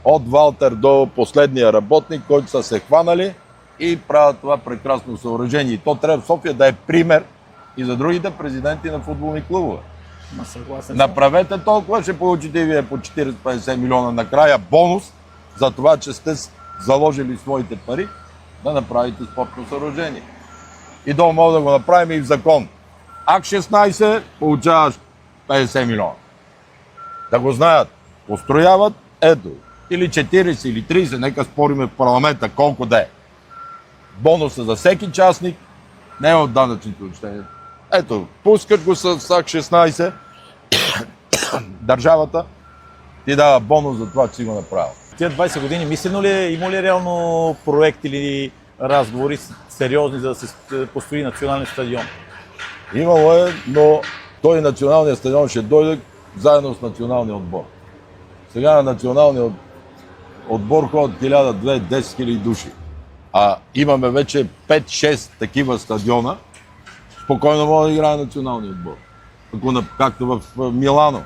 от Валтер до последния работник, който са се хванали и правят това прекрасно съоръжение. И то трябва в София да е пример и за другите президенти на футболни клубове. Направете толкова, ще получите и вие по 40-50 милиона накрая бонус за това, че сте заложили своите пари да направите спортно съоръжение. И долу може да го направим и в закон. Ак 16 получаваш 50 милиона. Да го знаят. Построяват, ето, или 40, или 30, нека спориме в парламента колко да е. Бонуса за всеки частник не е от данъчните учреждения. Ето, пускаш го с АК 16, държавата ти дава бонус за това, че си го направил. Тия 20 години мислено ли е, има ли реално проект или разговори сериозни, за да се построи национален стадион? Имало е, но той националният стадион ще дойде заедно с националния отбор. Сега на националния отбор ходят 1000, 2, 10 хиляди души. А имаме вече 5-6 такива стадиона, спокойно може да играе националния отбор. Както в Милано.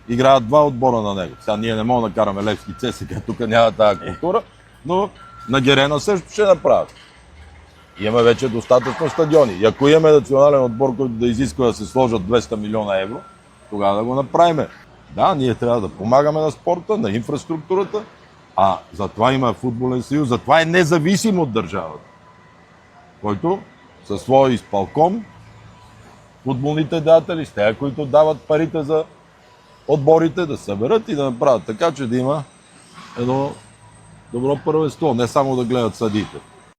Играят 2 отбора на него. Сега ние не можем да караме Левски ЦСКА, тук няма тази култура, но на Герена също ще направят. Имаме вече достатъчно стадиони. И ако имаме национален отбор, който да изисква да се сложат 200 милиона евро, тогава да го направим. Да, ние трябва да помагаме на спорта, на инфраструктурата, а затова има футболен съюз, затова е независим от държавата, който със своя изпълком, футболните деятели, с тези, които дават парите за отборите, да съберат и да направят така, че да има едно добро първенство, не само да гледат съдиите.